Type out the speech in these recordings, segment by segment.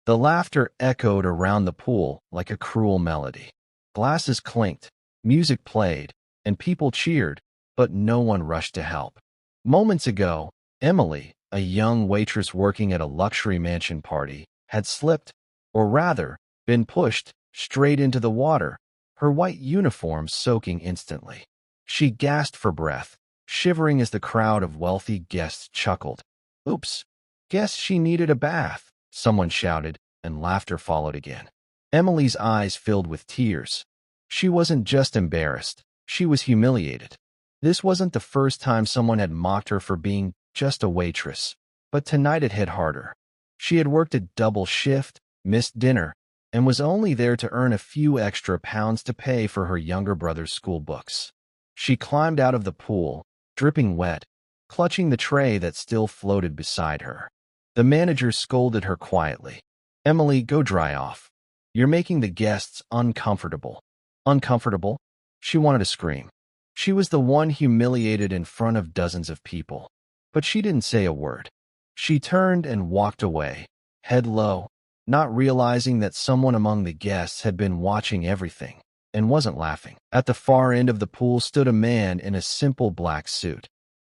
The laughter echoed around the pool like a cruel melody. Glasses clinked, music played, and people cheered, but no one rushed to help. Moments ago, Emily, a young waitress working at a luxury mansion party, had slipped, or rather, been pushed, straight into the water, her white uniform soaking instantly. She gasped for breath, shivering as the crowd of wealthy guests chuckled. "Oops, guess she needed a bath," someone shouted, and laughter followed again. Emily's eyes filled with tears. She wasn't just embarrassed, she was humiliated. This wasn't the first time someone had mocked her for being just a waitress, but tonight it hit harder. She had worked a double shift, missed dinner, and was only there to earn a few extra pounds to pay for her younger brother's school books. She climbed out of the pool, dripping wet, clutching the tray that still floated beside her. The manager scolded her quietly. "Emily, go dry off. You're making the guests uncomfortable." Uncomfortable? She wanted to scream. She was the one humiliated in front of dozens of people. But she didn't say a word. She turned and walked away, head low, not realizing that someone among the guests had been watching everything and wasn't laughing. At the far end of the pool stood a man in a simple black suit.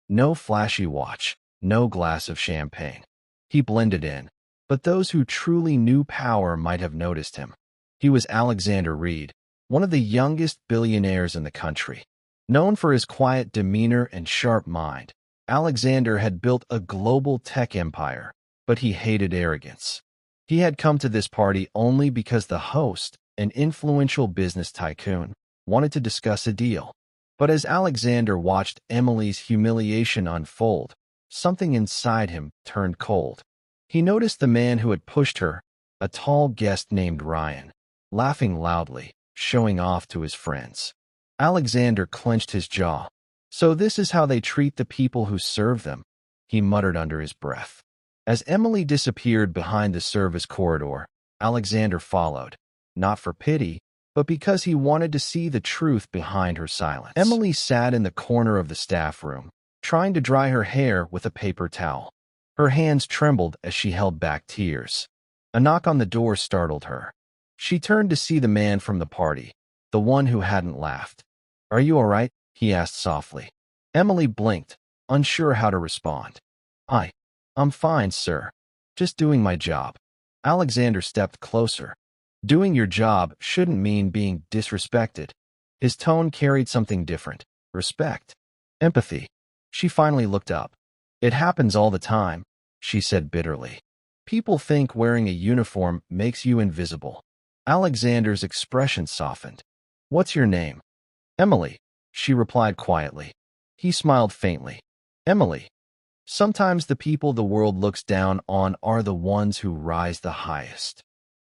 No flashy watch, no glass of champagne. He blended in, but those who truly knew power might have noticed him. He was Alexander Reed, one of the youngest billionaires in the country. Known for his quiet demeanor and sharp mind, Alexander had built a global tech empire, but he hated arrogance. He had come to this party only because the host, an influential business tycoon, wanted to discuss a deal. But as Alexander watched Emily's humiliation unfold, something inside him turned cold. He noticed the man who had pushed her, a tall guest named Ryan, laughing loudly, showing off to his friends. Alexander clenched his jaw. "So this is how they treat the people who serve them," he muttered under his breath. As Emily disappeared behind the service corridor, Alexander followed, not for pity, but because he wanted to see the truth behind her silence. Emily sat in the corner of the staff room, trying to dry her hair with a paper towel. Her hands trembled as she held back tears. A knock on the door startled her. She turned to see the man from the party, the one who hadn't laughed. "Are you all right?" he asked softly. Emily blinked, unsure how to respond. I'm fine, sir. Just doing my job." Alexander stepped closer. Doing your job shouldn't mean being disrespected. His tone carried something different. Respect. Empathy. She finally looked up. "It happens all the time," she said bitterly. "People think wearing a uniform makes you invisible." Alexander's expression softened. "What's your name?" "Emily," she replied quietly. He smiled faintly. "Emily. Sometimes the people the world looks down on are the ones who rise the highest."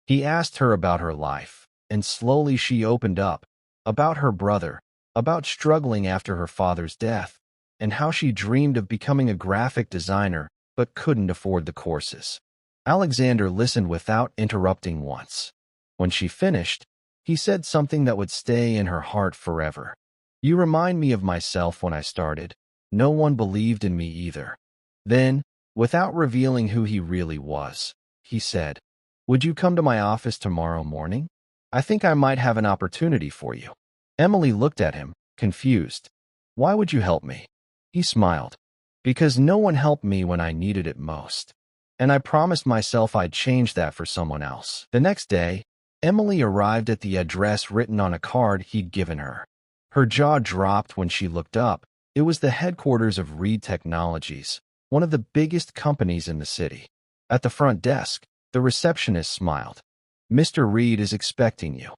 He asked her about her life, and slowly she opened up, about her brother, about struggling after her father's death, and how she dreamed of becoming a graphic designer but couldn't afford the courses. Alexander listened without interrupting once. When she finished, he said something that would stay in her heart forever. "You remind me of myself when I started. No one believed in me either." Then, without revealing who he really was, he said, "Would you come to my office tomorrow morning? I think I might have an opportunity for you." Emily looked at him, confused. "Why would you help me?" He smiled. "Because no one helped me when I needed it most. And I promised myself I'd change that for someone else." The next day, Emily arrived at the address written on a card he'd given her. Her jaw dropped when she looked up. It was the headquarters of Reed Technologies, one of the biggest companies in the city. At the front desk, the receptionist smiled. "Mr. Reed is expecting you."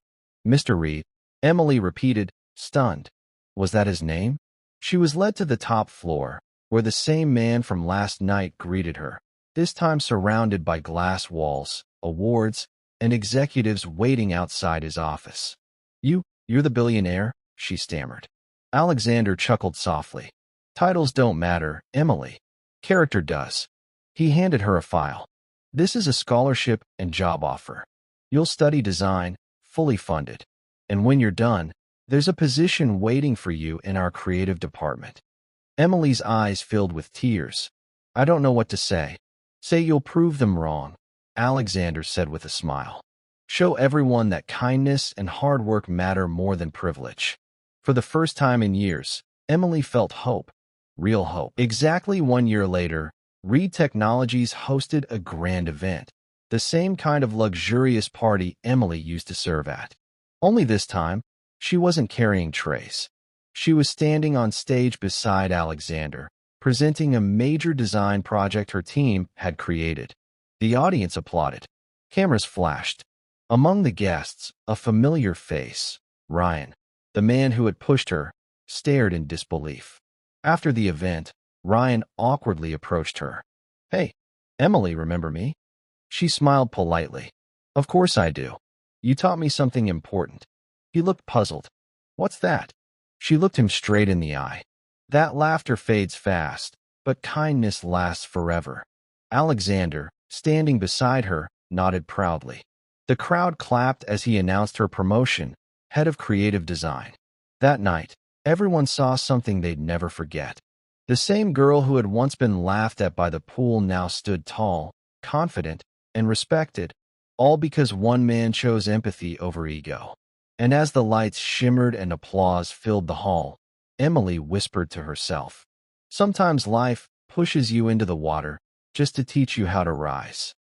"Mr. Reed," Emily repeated, stunned. Was that his name? She was led to the top floor, where the same man from last night greeted her, this time surrounded by glass walls, awards, and executives waiting outside his office. You're the billionaire?" she stammered. Alexander chuckled softly. "Titles don't matter, Emily. Character does." He handed her a file. "This is a scholarship and job offer. You'll study design, fully funded. And when you're done, there's a position waiting for you in our creative department." Emily's eyes filled with tears. "I don't know what to say." "Say you'll prove them wrong." Alexander said with a smile. Show everyone that kindness and hard work matter more than privilege. For the first time in years, Emily felt hope. Real hope. Exactly 1 year later, Reed Technologies hosted a grand event. The same kind of luxurious party Emily used to serve at. Only this time, she wasn't carrying trays. She was standing on stage beside Alexander, presenting a major design project her team had created. The audience applauded. Cameras flashed. Among the guests, a familiar face, Ryan, the man who had pushed her, stared in disbelief. After the event, Ryan awkwardly approached her. Hey, Emily, remember me? She smiled politely. Of course I do. You taught me something important. He looked puzzled. What's that? She looked him straight in the eye. That laughter fades fast, but kindness lasts forever. Alexander, standing beside her, nodded proudly. The crowd clapped as he announced her promotion, head of creative design. That night, everyone saw something they'd never forget. The same girl who had once been laughed at by the pool now stood tall, confident, and respected, all because one man chose empathy over ego. And as the lights shimmered and applause filled the hall, Emily whispered to herself, sometimes life pushes you into the water just to teach you how to rise.